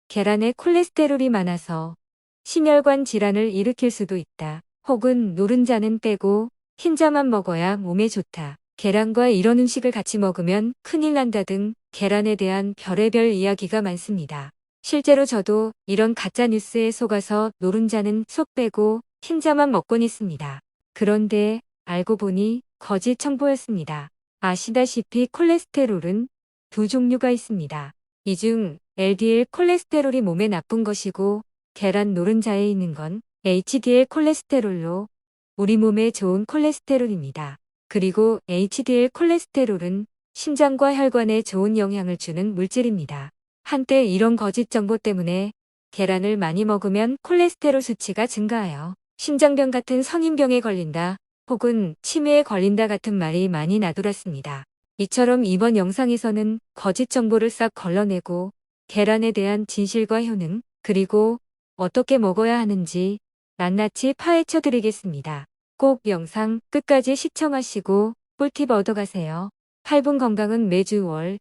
계란에 콜레스테롤이 많아서 심혈관 질환을 일으킬 수도 있다. 혹은 노른자는 빼고 흰자만 먹어야 몸에 좋다. 계란과 이런 음식을 같이 먹으면 큰일 난다 등 계란에 대한 별의별 이야기가 많습니다. 실제로 저도 이런 가짜 뉴스에 속아서 노른자는 쏙 빼고 흰자만 먹곤 있습니다. 그런데 알고 보니 거짓 정보였습니다. 아시다시피 콜레스테롤은 두 종류가 있습니다. 이 중 LDL 콜레스테롤이 몸에 나쁜 것이고 계란 노른자에 있는 건 HDL 콜레스테롤로 우리 몸에 좋은 콜레스테롤입니다. 그리고 HDL 콜레스테롤은 심장과 혈관에 좋은 영향을 주는 물질입니다. 한때 이런 거짓 정보 때문에 계란을 많이 먹으면 콜레스테롤 수치가 증가하여 심장병 같은 성인병에 걸린다 혹은 치매에 걸린다 같은 말이 많이 나돌았습니다. 이처럼 이번 영상에서는 거짓 정보를 싹 걸러내고 계란에 대한 진실과 효능 그리고 어떻게 먹어야 하는지 낱낱이 파헤쳐 드리겠습니다. 꼭 영상 끝까지 시청하시고 꿀팁 얻어가세요. 8분 건강은 매주 월,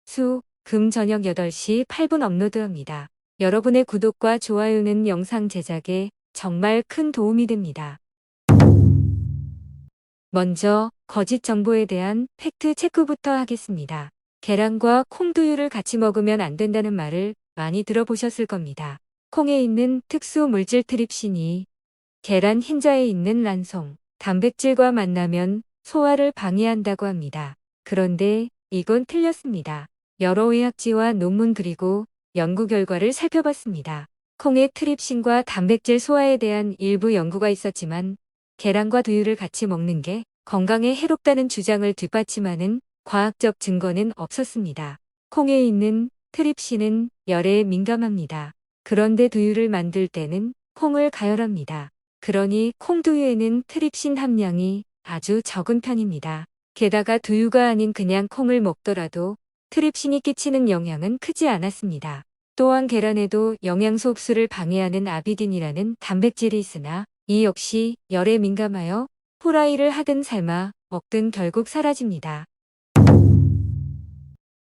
수, 금 저녁 8시 8분 업로드합니다. 여러분의 구독과 좋아요는 영상 제작에 정말 큰 도움이 됩니다. 먼저 거짓 정보에 대한 팩트 체크부터 하겠습니다. 계란과 콩두유를 같이 먹으면 안 된다는 말을 많이 들어보셨을 겁니다. 콩에 있는 특수 물질 트립신이 계란 흰자에 있는 란송, 단백질과 만나면 소화를 방해한다고 합니다. 그런데 이건 틀렸습니다. 여러 의학지와 논문 그리고 연구 결과를 살펴봤습니다. 콩의 트립신과 단백질 소화에 대한 일부 연구가 있었지만 계란과 두유를 같이 먹는 게 건강에 해롭다는 주장을 뒷받침하는 과학적 증거는 없었습니다. 콩에 있는 트립신은 열에 민감합니다. 그런데 두유를 만들 때는 콩을 가열합니다. 그러니 콩두유에는 트립신 함량이 아주 적은 편입니다. 게다가 두유가 아닌 그냥 콩을 먹더라도 트립신이 끼치는 영향은 크지 않았습니다. 또한 계란에도 영양소 흡수를 방해하는 아비딘이라는 단백질이 있으나 이 역시 열에 민감하여 후라이를 하든 삶아 먹든 결국 사라집니다.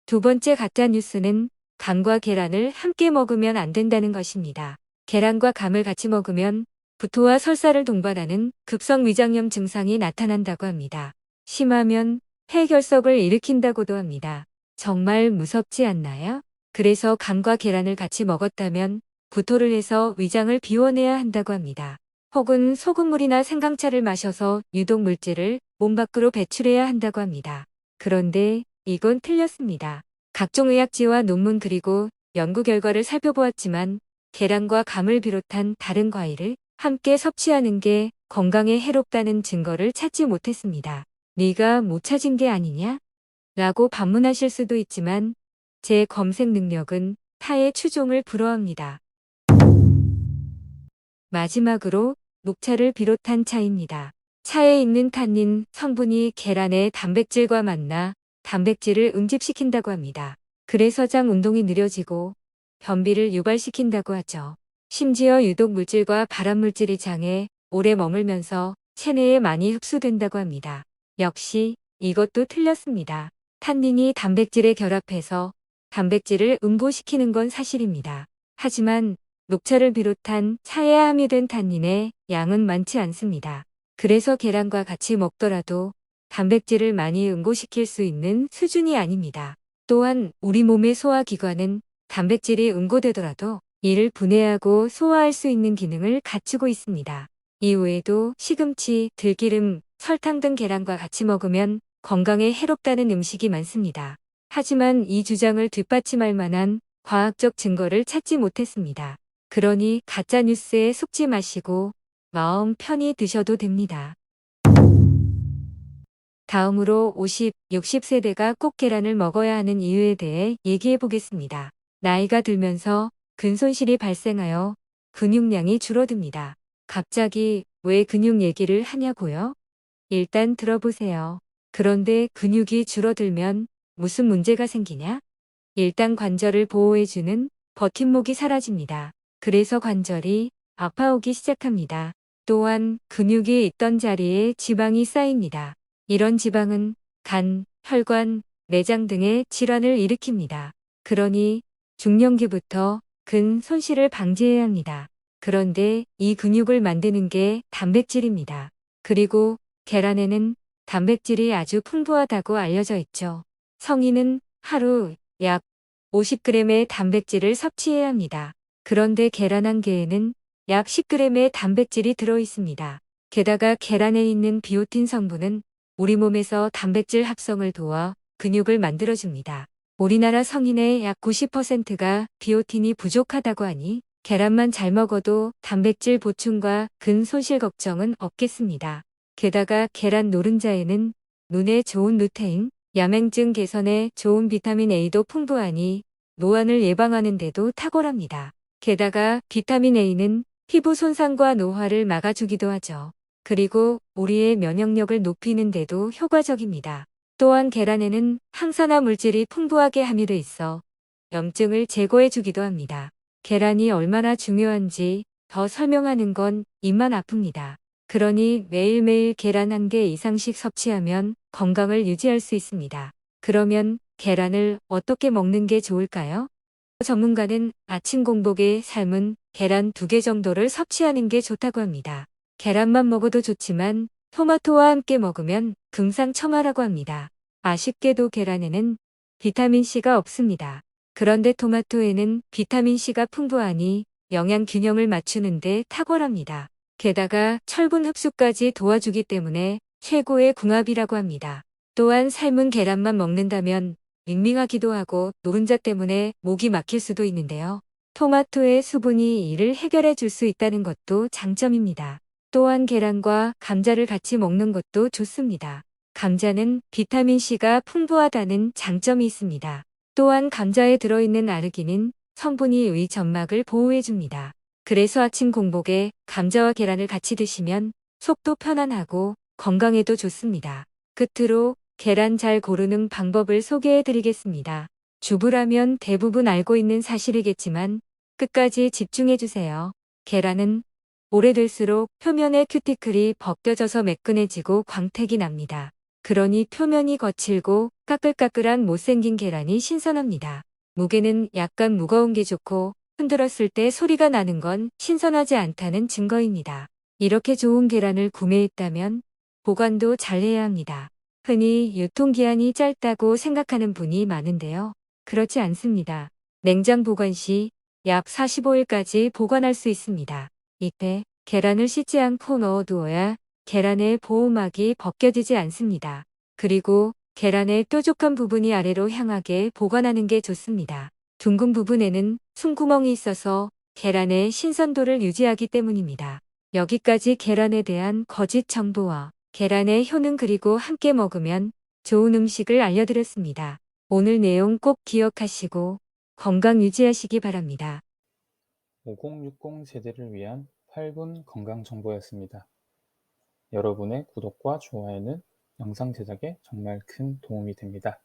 두 번째 가짜 뉴스는 감과 계란을 함께 먹으면 안 된다는 것입니다. 계란과 감을 같이 먹으면 구토와 설사를 동반하는 급성 위장염 증상이 나타난다고 합니다. 심하면 폐결석을 일으킨다고도 합니다. 정말 무섭지 않나요? 그래서 감과 계란을 같이 먹었다면 구토를 해서 위장을 비워내야 한다고 합니다. 혹은 소금물이나 생강차를 마셔서 유독 물질을 몸 밖으로 배출해야 한다고 합니다. 그런데 이건 틀렸습니다. 각종 의학지와 논문 그리고 연구 결과를 살펴보았지만 계란과 감을 비롯한 다른 과일을 함께 섭취하는 게 건강에 해롭다는 증거를 찾지 못했습니다. 네가 못 찾은 게 아니냐? 라고 반문하실 수도 있지만 제 검색 능력은 타의 추종을 불허합니다. 마지막으로 녹차를 비롯한 차입니다. 차에 있는 탄닌 성분이 계란의 단백질과 만나 단백질을 응집시킨다고 합니다. 그래서 장 운동이 느려지고 변비를 유발시킨다고 하죠. 심지어 유독 물질과 발암물질이 장에 오래 머물면서 체내에 많이 흡수된다고 합니다. 역시 이것도 틀렸습니다. 탄닌이 단백질에 결합해서 단백질을 응고시키는 건 사실입니다. 하지만 녹차를 비롯한 차에 함유된 탄닌의 양은 많지 않습니다. 그래서 계란과 같이 먹더라도 단백질을 많이 응고시킬 수 있는 수준이 아닙니다. 또한 우리 몸의 소화기관은 단백질이 응고되더라도 이를 분해하고 소화할 수 있는 기능을 갖추고 있습니다. 이외에도 시금치, 들기름, 설탕 등 계란과 같이 먹으면 건강에 해롭다는 음식이 많습니다. 하지만 이 주장을 뒷받침할 만한 과학적 증거를 찾지 못했습니다. 그러니 가짜 뉴스에 속지 마시고 마음 편히 드셔도 됩니다. 다음으로 50, 60세대가 꼭 계란을 먹어야 하는 이유에 대해 얘기해 보겠습니다. 나이가 들면서 근손실이 발생하여 근육량이 줄어듭니다. 갑자기 왜 근육 얘기를 하냐고요? 일단 들어보세요. 그런데 근육이 줄어들면 무슨 문제가 생기냐? 일단 관절을 보호해주는 버팀목이 사라집니다. 그래서 관절이 아파오기 시작합니다. 또한 근육이 있던 자리에 지방이 쌓입니다. 이런 지방은 간, 혈관, 내장 등의 질환을 일으킵니다. 그러니 중년기부터 근 손실을 방지해야 합니다. 그런데 이 근육을 만드는 게 단백질입니다. 그리고 계란에는 단백질이 아주 풍부하다고 알려져 있죠. 성인은 하루 약 50g의 단백질을 섭취해야 합니다. 그런데 계란 한 개에는 약 10g의 단백질이 들어 있습니다. 게다가 계란에 있는 비오틴 성분은 우리 몸에서 단백질 합성을 도와 근육을 만들어줍니다. 우리나라 성인의 약 90%가 비오틴이 부족하다고 하니 계란만 잘 먹어도 단백질 보충과 근 손실 걱정은 없겠습니다. 게다가 계란 노른자에는 눈에 좋은 루테인, 야맹증 개선에 좋은 비타민 A도 풍부하니 노안을 예방하는 데도 탁월합니다. 게다가 비타민 A는 피부 손상과 노화를 막아주기도 하죠. 그리고 우리의 면역력을 높이는 데도 효과적입니다. 또한 계란에는 항산화 물질이 풍부하게 함유돼 있어 염증을 제거해주기도 합니다. 계란이 얼마나 중요한지 더 설명하는 건 입만 아픕니다. 그러니 매일매일 계란 한 개 이상씩 섭취하면 건강을 유지할 수 있습니다. 그러면 계란을 어떻게 먹는 게 좋을까요? 전문가는 아침 공복에 삶은 계란 2개 정도를 섭취하는 게 좋다고 합니다. 계란만 먹어도 좋지만 토마토와 함께 먹으면 금상첨화라고 합니다. 아쉽게도 계란에는 비타민C가 없습니다. 그런데 토마토에는 비타민C가 풍부하니 영양 균형을 맞추는데 탁월합니다. 게다가 철분 흡수까지 도와주기 때문에 최고의 궁합이라고 합니다. 또한 삶은 계란만 먹는다면 밍밍하기도 하고 노른자 때문에 목이 막힐 수도 있는데요. 토마토의 수분이 이를 해결해 줄 수 있다는 것도 장점입니다. 또한 계란과 감자를 같이 먹는 것도 좋습니다. 감자는 비타민C가 풍부하다는 장점이 있습니다. 또한 감자에 들어있는 아르기닌 성분이 의 점막을 보호해줍니다. 그래서 아침 공복에 감자와 계란을 같이 드시면 속도 편안하고 건강에도 좋습니다. 끝으로 계란 잘 고르는 방법을 소개해 드리겠습니다. 주부라면 대부분 알고 있는 사실이겠지만 끝까지 집중해 주세요. 계란은 오래될수록 표면의 큐티클이 벗겨져서 매끈해지고 광택이 납니다. 그러니 표면이 거칠고 까끌까끌한 못생긴 계란이 신선합니다. 무게는 약간 무거운 게 좋고 흔들었을 때 소리가 나는 건 신선하지 않다는 증거입니다. 이렇게 좋은 계란을 구매했다면 보관도 잘해야 합니다. 흔히 유통기한이 짧다고 생각하는 분이 많은데요. 그렇지 않습니다. 냉장 보관 시 약 45일까지 보관할 수 있습니다. 이때 계란을 씻지 않고 넣어두어야 계란의 보호막이 벗겨지지 않습니다. 그리고 계란의 뾰족한 부분이 아래로 향하게 보관하는 게 좋습니다. 둥근 부분에는 숨구멍이 있어서 계란의 신선도를 유지하기 때문입니다. 여기까지 계란에 대한 거짓 정보와 계란의 효능 그리고 함께 먹으면 좋은 음식을 알려드렸습니다. 오늘 내용 꼭 기억하시고 건강 유지하시기 바랍니다. 5060 세대를 위한 8분 건강 정보였습니다. 여러분의 구독과 좋아요는 영상 제작에 정말 큰 도움이 됩니다.